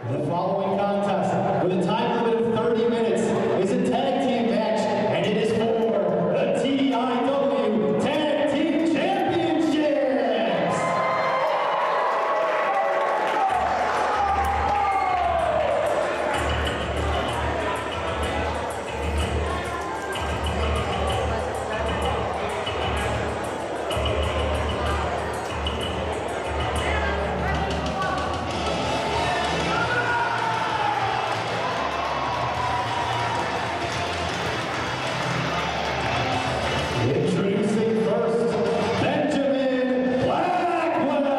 The following contest, with a time limit of 30 minutes, is a tag team match, and it is for the TIW Tag Team Championships! Introducing first, Benjamin Blackwell!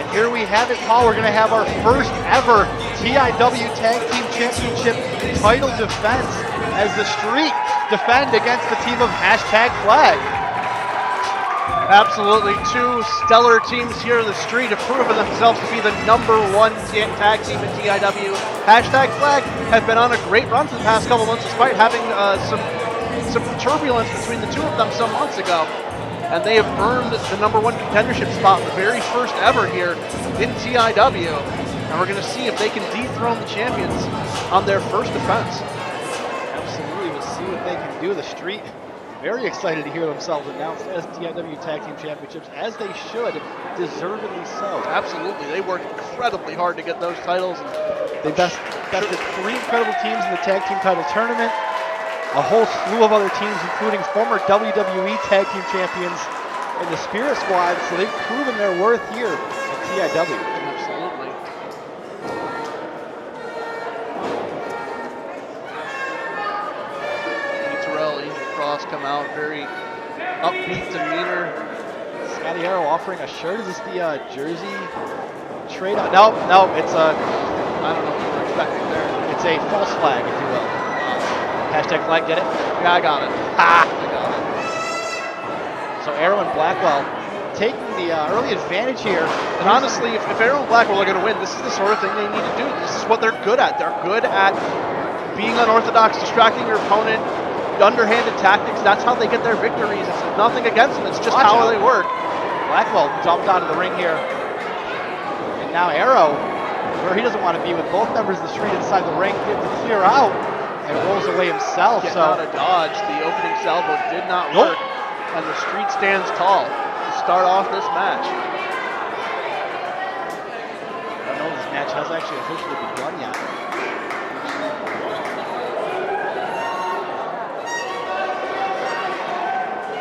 Here we have it, Paul. We're going to have our first ever TIW Tag Team Championship title defense as the Street defend against the team of #Flag. Absolutely, two stellar teams here. The Street have proven themselves to be the #1 tag team in TIW. #Flag have been on a great run for the past couple months, despite having some turbulence between the two of them some months ago. And they have earned the #1 contendership spot, the very first ever here in TIW. And we're going to see if they can dethrone the champions on their first defense. Absolutely, we'll see what they can do. The Street very excited to hear themselves announced as TIW Tag Team Championships, as they should, deservedly so. Absolutely, they worked incredibly hard to get those titles. They bested 3 incredible teams in the Tag Team title tournament, a whole slew of other teams, including former WWE Tag Team Champions in the Spirit Squad, so they've proven their worth here at TIW. Absolutely. Terrell, Angel Cross come out, very upbeat demeanor. Scotty Arrow offering a shirt. Is this the jersey trade? No, it's a, I don't know what we're expecting there. it's a false flag, if you will. #Flag, get it? Yeah, I got it. Ah! I got it. So Arrow and Blackwell taking the early advantage here. And honestly, if Arrow and Blackwell are going to win, this is the sort of thing they need to do. This is what they're good at. They're good at being unorthodox, distracting your opponent, underhanded tactics. That's how they get their victories. It's nothing against them. It's just how they work. Blackwell jumped out of the ring here. And now Arrow where he doesn't want to be with both members of the street inside the ring, gives to clear out, and rolls away himself. Getting So out of dodge. The opening salvo did not work, and the street stands tall to start off this match. I don't know if this match has actually officially begun yet.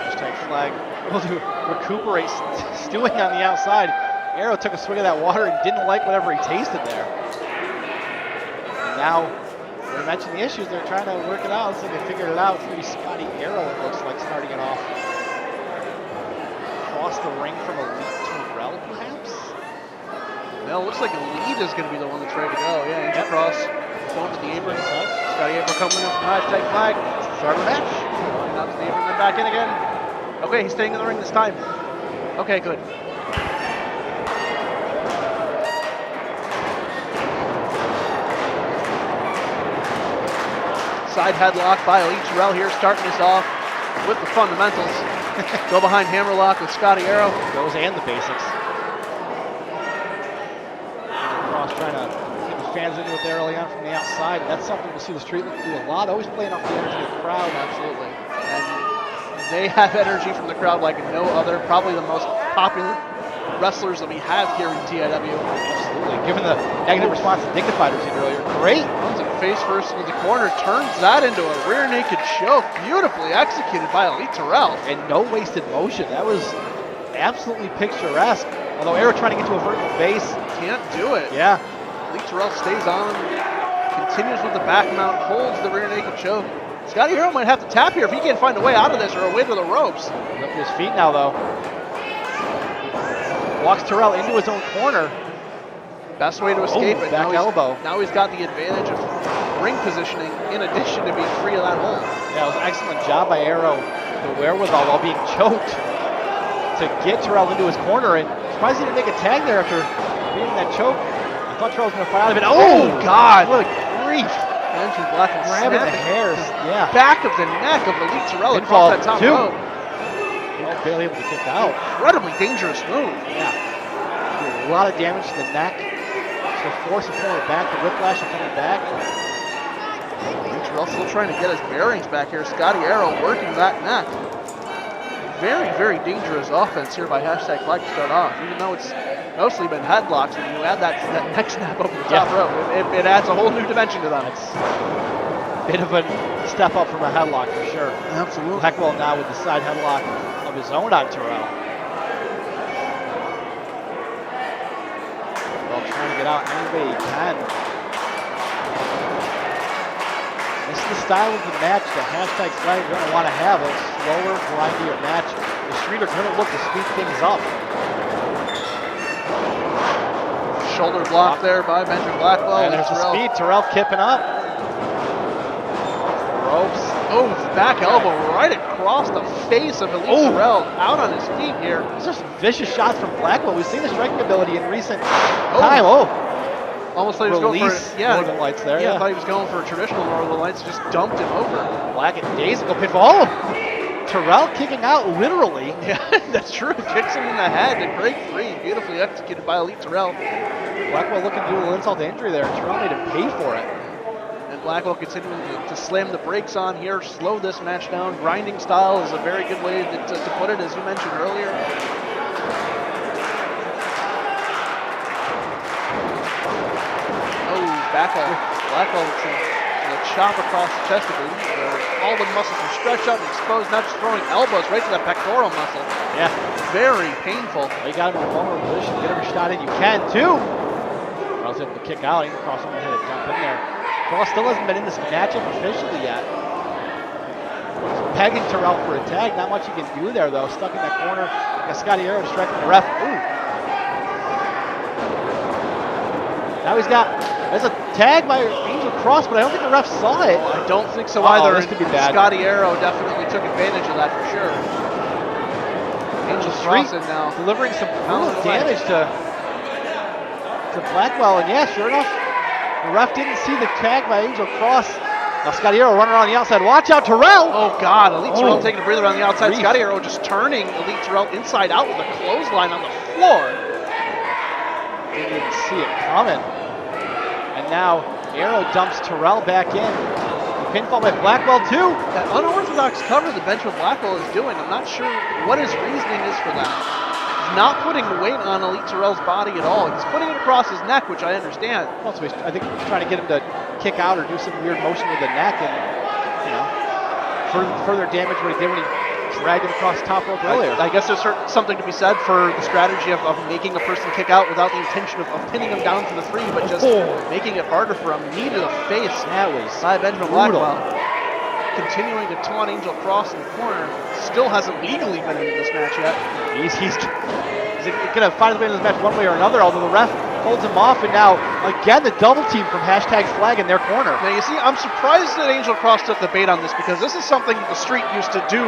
Hashtag flag. Able to recuperate, stewing on the outside. Arrow took a swig of that water and didn't like whatever he tasted there. And now, they mentioned the issues. They're trying to work it out. Looks like they figured it out. It's going to be Scotty Arrow, it looks like, starting it off. Across the ring from Elite Terrell, perhaps? Well, it looks like Elite is going to be the one that's ready to go. Yeah, Angel Cross going to the apron. Scotty Arrow coming in from hashtag flag. Start the match. Going out to the apron, then back in again. Okay, he's staying in the ring this time. Okay, good. Side headlock by Elite Terrell here, starting us off with the fundamentals. Go behind hammerlock with Scotty Arrow. Those and the basics. Cross trying to get the fans into it there early on from the outside. That's something we'll see the street look to do a lot. Always playing off the energy of the crowd. Absolutely. And they have energy from the crowd like no other. Probably the most popular wrestlers that we have here in TIW. Absolutely. Given the negative response to Dignified received earlier. Great. Runs it face first into the corner, turns that into a rear naked choke. Beautifully executed by Elite Terrell. And no wasted motion. That was absolutely picturesque. Although Arrow trying to get to a vertical base. Can't do it. Yeah. Elite Terrell stays on, continues with the back mount, holds the rear naked choke. Scotty Arrow might have to tap here if he can't find a way out of this or a way to the ropes. He's up to his feet now, though. Walks Terrell into his own corner. Best way to escape it. Back elbow. Now he's got the advantage of ring positioning in addition to being free of that hold. Yeah, it was an excellent job by Arrow. The wherewithal while being choked to get Terrell into his corner. And surprised he didn't make a tag there after being that choke. I thought Terrell was going to fight out of it. Oh, God. What a grief. Andrew Black and grabbing the hairs. Yeah. Back of the neck of Elite Terrell Pinfall, across that top two. rope. Barely able to kick out. Incredibly dangerous move. Yeah. A lot of damage to the neck. So force him pulling it back. The whiplash of coming back. Terrell still trying to get his bearings back here. Scotty Arrow working that neck. Very, very dangerous offense here by hashtag flag to start off. Even though it's mostly been headlocks, when you add that neck snap over the top rope, it adds a whole new dimension to them. It's a bit of a step up from a headlock for sure. Absolutely. Blackwell now with the side headlock of his own on Terrell. Well, trying to get out any way he can. This is the style of the match that hashtag flag are going to want to have. A slower, grindier match. The Street are going to look to speed things up. Shoulder block there by Benjamin Blackwell. And there's the speed. Terrell kipping up. Ropes. Oh, back elbow right across the face of Elite Terrell. Out on his feet here. These are some vicious shots from Blackwell. We've seen the striking ability in recent time. Almost thought he was going for Northern Lights there. Yeah, I thought he was going for a traditional Northern Lights. Just dumped him over. Black and Days go pinfall. Terrell kicking out literally. Yeah, that's true. Kicks him in the head to break free. Beautifully executed by Elite Terrell. Blackwell looking to do a little insult to injury there. Terrell made him pay for it. And Blackwell continuing to slam the brakes on here, slow this match down. Grinding style is a very good way to put it, as you mentioned earlier. Oh, Blackwell with a chop across the chest of Elite. All the muscles are stretched out and exposed, not just throwing elbows right to that pectoral muscle. Yeah. Very painful. Well, you got him in a vulnerable position. Get every shot in you can, too. Terrell's able to kick out. He can cross over the head and jump in there. Terrell still hasn't been in this matchup officially yet. He's pegging Terrell for a tag. Not much he can do there, though. Stuck in that corner. Got Scotty Arrow striking the ref. Ooh. Now he's got, there's a tag by Angel Cross, but I don't think the ref saw it. I don't think so either. This could be bad. Scotty Arrow definitely took advantage of that for sure. Angel Cross in now. Delivering some brutal damage to Blackwell, and yeah, sure enough, the ref didn't see the tag by Angel Cross. Now Scotty Arrow running around the outside. Watch out, Terrell! Oh God, Elite Terrell taking a breather on the outside. Grief. Scotty Arrow just turning Elite Terrell inside out with a clothesline on the floor. Didn't even see it coming. now Arrow dumps Terrell back in. Pinfall by Blackwell too. That unorthodox cover that Benjamin Blackwell is doing, I'm not sure what his reasoning is for that. He's not putting weight on Elite Terrell's body at all. He's putting it across his neck, which I understand. Well, so I think he's trying to get him to kick out or do some weird motion with the neck and, you know, further damage what he did when he dragged him across the top rope earlier. I guess there's something to be said for the strategy of making a person kick out without the intention of pinning him down to the 3, but just making it harder for him. Knee to the face. That was by Benjamin brutal. Blackwell. Continuing to taunt Angel Cross in the corner. Still hasn't legally been in this match yet. He's going to find his way in this match one way or another, although the ref holds him off, and now, again, the double team from #flag in their corner. Now, you see, I'm surprised that Angel Cross took the bait on this, because this is something that the Street used to do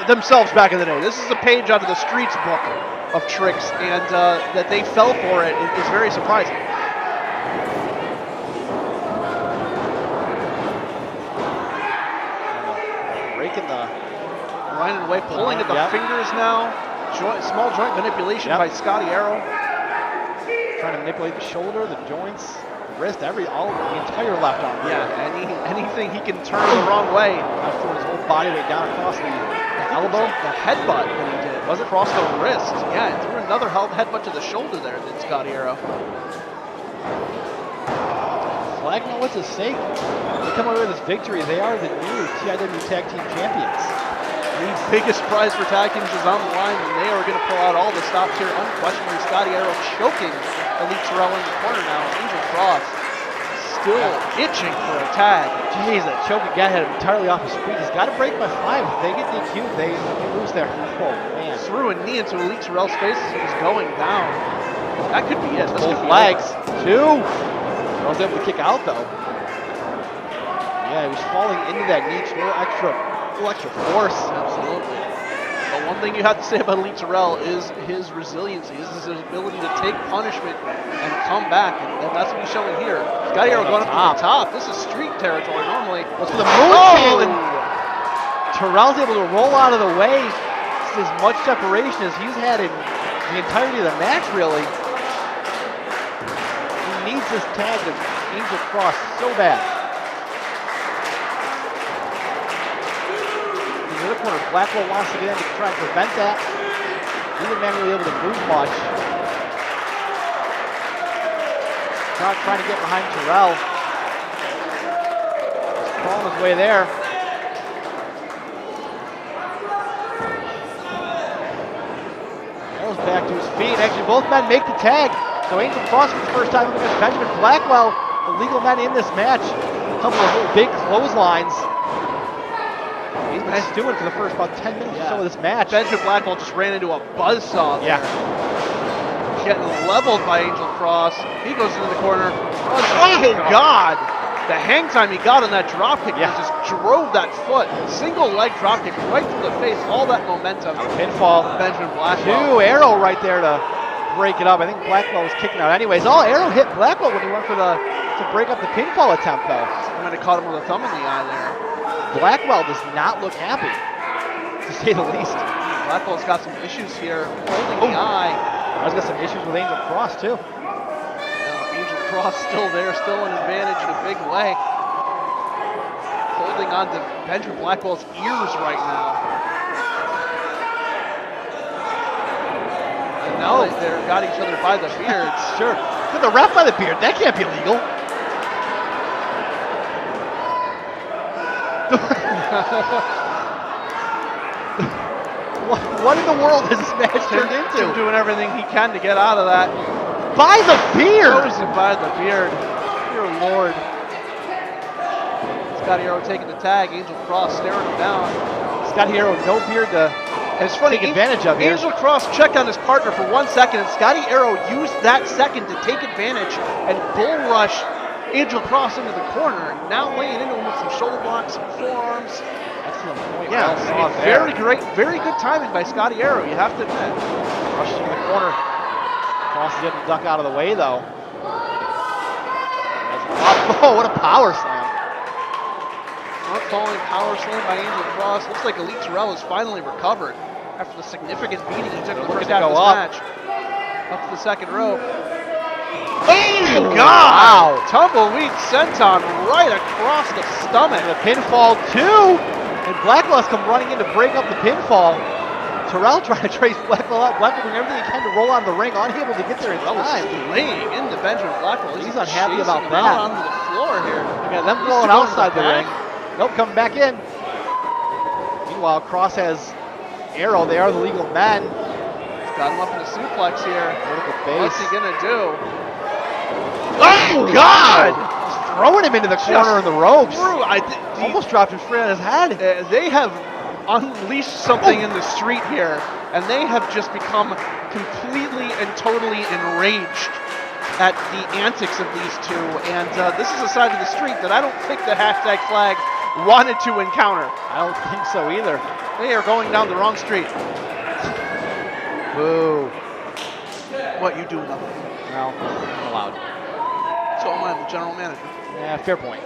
themselves back in the day. This is a page out of the Street's book of tricks, and that they fell for it is very surprising. Breaking the... Running away, pulling at the fingers now. Small joint manipulation by Scotty Arrow. Trying to manipulate the shoulder, the joints, the wrist, the entire left arm. Yeah, anything he can turn the wrong way. Throwing his whole body weight down across the elbow. The headbutt that he did. Was it across the wrist? Yeah, and threw another headbutt to the shoulder there, did Scotty Arrow. Flag know what's at stake. They come away with this victory. They are the new TIW Tag Team Champions. The biggest prize for tag teams is on the line, and they are going to pull out all the stops here. Unquestionably, Scotty Arrow choking Elite Terrell in the corner now. Angel Cross still itching for a tag. Jeez, that choke again had him entirely off his feet. He's got to break by 5. If they get DQ'd, they lose their... Oh, man. Threw a knee into Elite Terrell's face as he was going down. That could be it. Both flags. 2. Terrell's able to kick out, though. Yeah, he was falling into that knee. A little extra force. Absolutely. But one thing you have to say about Elite Terrell is his resiliency, is his ability to take punishment and come back, and that's what he's showing here. Scotty Arrow going up to the top. This is Street territory normally. What's for the moonsault? And Terrell's able to roll out of the way. This is as much separation as he's had in the entirety of the match, really. He needs this tag to Angel Cross so bad. In the corner, Blackwell wants to get in to try and prevent that. Neither man really able to move much. Not trying to get behind Terrell. Just crawling his way there. Arrow's back to his feet. Actually, both men make the tag. So Angel Cross for the first time against Benjamin Blackwell, the legal men in this match. A couple of big clotheslines. He's been stewing for the first about 10 minutes or so of this match. Benjamin Blackwell just ran into a buzzsaw there. Getting leveled by Angel Cross. He goes into the corner. Oh, God! The hang time he got on that dropkick just drove that foot. Single leg dropkick right through the face. All that momentum. Pinfall. Benjamin Blackwell. 2. Arrow right there to break it up. I think Blackwell was kicking out anyways. Arrow hit Blackwell when he went for to break up the pinfall attempt, though. I might have caught him with a thumb in the eye there. Blackwell does not look happy, to say the least. Blackwell's got some issues here, holding the eye. He's got some issues with Angel Cross, too. Yeah, Angel Cross still there, still an advantage in a big way. Holding on to Benjamin Blackwell's ears right now. And now they've got each other by the beards. Sure. Got the ref by the beard. That can't be legal. What in the world has this match turned into? Doing everything he can to get out of that. By the beard! Throws him by the beard. Dear Lord. Scotty Arrow taking the tag. Angel Cross staring him down. Scotty Arrow, no beard to take advantage of here. Angel Cross checked on his partner for 1 second, and Scotty Arrow used that second to take advantage and bull rush Angel Cross into the corner. Now laying into him with some shoulder blocks, some forearms. Excellent point. Yeah, well, very great, very good timing by Scotty Arrow, you have to admit. Rushes in the corner. Cross is able to duck out of the way, though. Oh, what a power slam. Front falling power slam by Angel Cross. Looks like Elite Terrell has finally recovered after the significant beating he took in the first half of this match. Up to the second rope. Oh, God! Wow. Tumbleweed senton right across the stomach. And the pinfall too. And Blackwell's come running in to break up the pinfall. Terrell trying to trace Blackwell out. Blackwell doing everything he can to roll out of the ring, unable to get there in time. Laying into Benjamin Blackwell. He's unhappy about chasing him that. out onto the floor here. Again, them He's rolling going to outside the ring. back. Nope, coming back in. Meanwhile, Cross has Arrow. They are the legal men. He's got him up in a suplex here. Vertical base. What's he gonna do? Oh, God! Just throwing him into the corner of the ropes. Almost dropped him straight on his head. They have unleashed something in the street here, and they have just become completely and totally enraged at the antics of these two. And this is a side of the street that I don't think the hashtag flag wanted to encounter. I don't think so either. They are going down the wrong street. Boo. What, you do nothing? No, not allowed. So am I, the general manager. Yeah, fair point.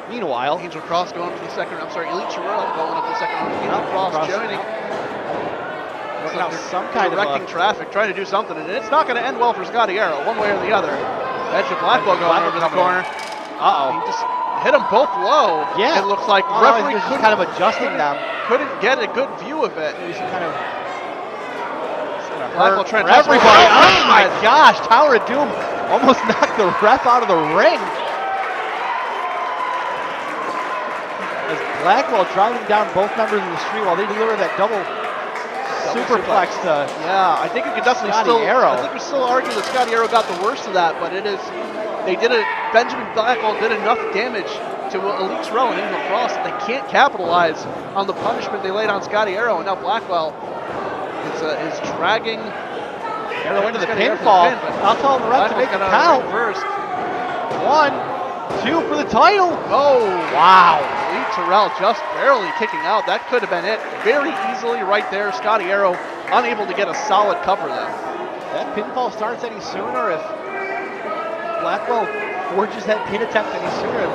Meanwhile, Angel Cross going for the second round. I'm sorry, Elite Chirurgia going up the second round. Angel Cross joining. working out some kind of directing traffic, trying to do something, and it's not going to end well for Scotty Arrow, one way or the other. Benjamin Blackwell going over the corner. Uh-oh. He just hit them both low. Yeah. It looks like referee referee kind of adjusting them. couldn't get a good view of it. He's kind of Blackwell trying to everybody. Oh my gosh, Tower of Doom almost knocked the ref out of the ring. As Blackwell driving down both members of the street while they deliver that double superplex to I think you can definitely Scotty Arrow. I think we still argue that Scotty Arrow got the worst of that, but it is Benjamin Blackwell did enough damage to Elite Row and Angel Cross that they can't capitalize on the punishment they laid on Scotty Arrow, and now Blackwell is dragging Arrow into the pinfall. I'll tell the ref to make the count. First. 1, 2 for the title. Oh, wow. Lee Terrell just barely kicking out. That could have been it very easily right there. Scotty Arrow unable to get a solid cover there. That pinfall starts any sooner if Blackwell forges that pin attempt any sooner.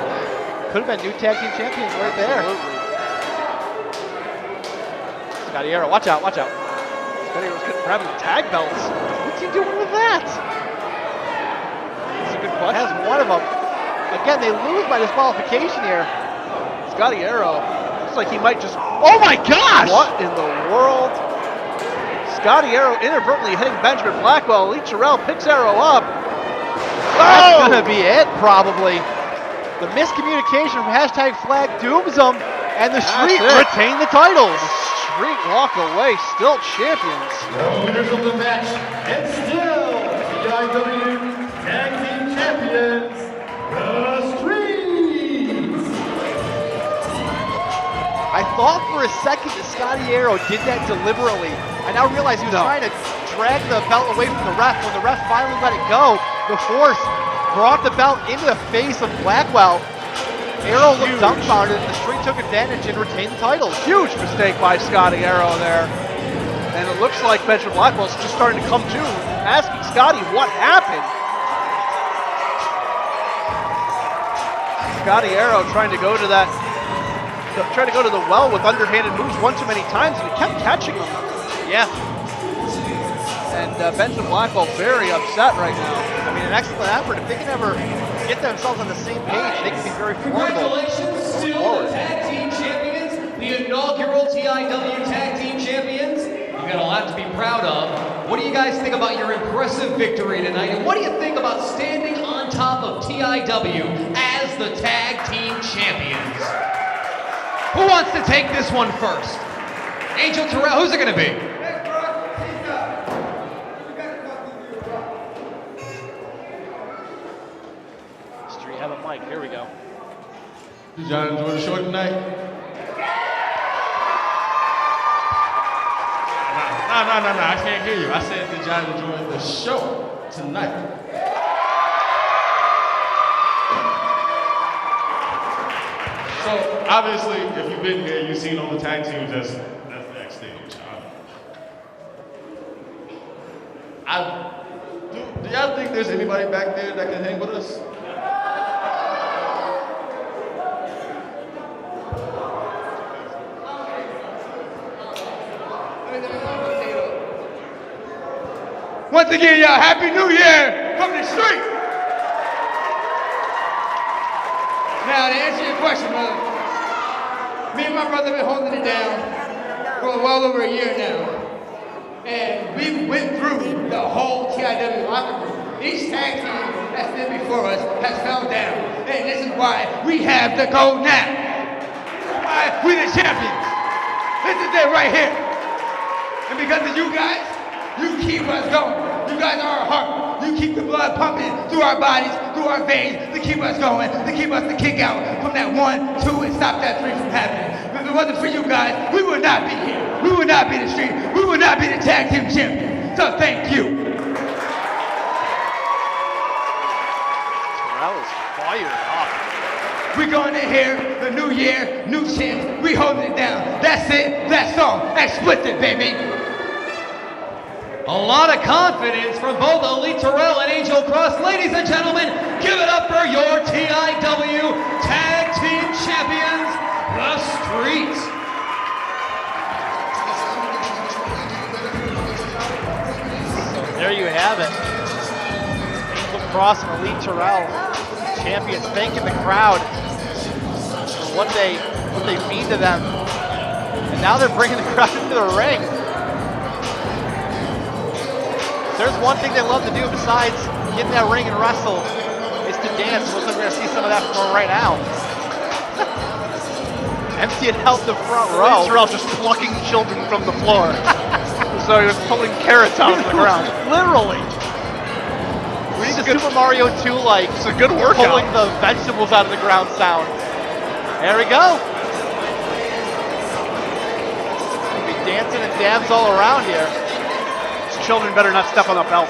Could have been new tag team champions right there. Scotty Arrow, watch out, watch out. Scotty Arrow's grabbing the tag belts. What's he doing with that? That's a good question. Has one of them. Again, they lose by disqualification here. Scotty Arrow looks like he might just. Oh my gosh! What in the world? Scotty Arrow inadvertently hitting Benjamin Blackwell. Lee Terrell picks Arrow up. That's gonna be it, probably. The miscommunication from hashtag flag dooms them, and the street retain the titles. Street walk away, still champions. The winners of the match, and still TIW Tag Team Champions, the Streets. I thought for a second that Scotty Arrow did that deliberately. I now realize he was trying to drag the belt away from the ref. When the ref finally let it go, the force brought the belt into the face of Blackwell. Arrow looked dumbfounded, and the street took advantage and retained the titles. Huge mistake by Scotty Arrow there. And it looks like Benjamin Blackwell's just starting to come to, asking Scotty what happened. Scotty Arrow trying to go to the well with underhanded moves one too many times, and he kept catching them. Yeah. And Benjamin Blackwell very upset right now. I mean, an excellent effort. If they can ever get themselves on the same page, they can be very formidable. Congratulations to the Tag Team Champions, the inaugural TIW Tag Team Champions. You got a lot to be proud of. What do you guys think about your impressive victory tonight? And what do you think about standing on top of TIW as the Tag Team Champions? Who wants to take this one first? Angel Terrell, who's it going to be? Street have a mic. Here we go. Did y'all enjoy the show tonight? No, I can't hear you. I said, did y'all enjoy the show tonight? So, obviously, if you've been here, you've seen all the tag teams that's backstage. Do y'all think there's anybody back there that can hang with us? Once again, y'all, Happy New Year from the street. Now, to answer your question, brother, me and my brother been holding it down for well over a year now. And we went through the whole TIW locker room. Each tag team that's been before us has fell down. And this is why we have the gold now. This is why we the champions. This is it right here. And because of you guys, you keep us going. You guys are our heart. You keep the blood pumping through our bodies, through our veins, to keep us going, to keep us to kick out from that 1, 2, and stop that 3 from happening. If it wasn't for you guys, we would not be here. We would not be the street. We would not be the tag team champions. So thank you. Terrell is fired up. We're going in here, the new year, new champs. We holding it down. That's it. That's all. Explicit, baby. A lot of confidence from both Elite Terrell and Angel Cross. Ladies and gentlemen, give it up for your TIW Tag Team Champions, The Street. There you have it. Angel Cross and Elite Terrell, champions, thanking the crowd for what they mean to them. And now they're bringing the crowd into the ring. There's one thing they love to do besides get in that ring and wrestle is to dance. Looks like we're going to see some of that from them right now. MC had helped the front row. Terrell just plucking children from the floor. So he was pulling carrots out of the ground. Literally. We need the Super Mario 2 like It's a good workout. pulling the vegetables out of the ground sound. There we go. We'll be dancing and dabs all around here. These children better not step on a belt.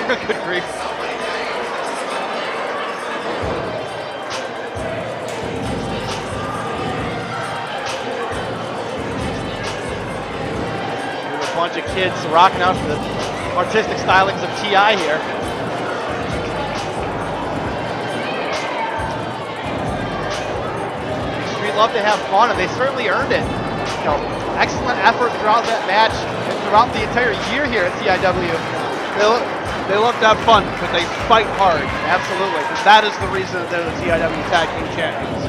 Good grief. There's a bunch of kids rocking out to the artistic stylings of TI here. Street love to have fun, and they certainly earned it. You know, excellent effort throughout that match and throughout the entire year here at TIW. They love to have fun, but they fight hard. Absolutely. That is the reason that they're the TIW Tag Team Champions.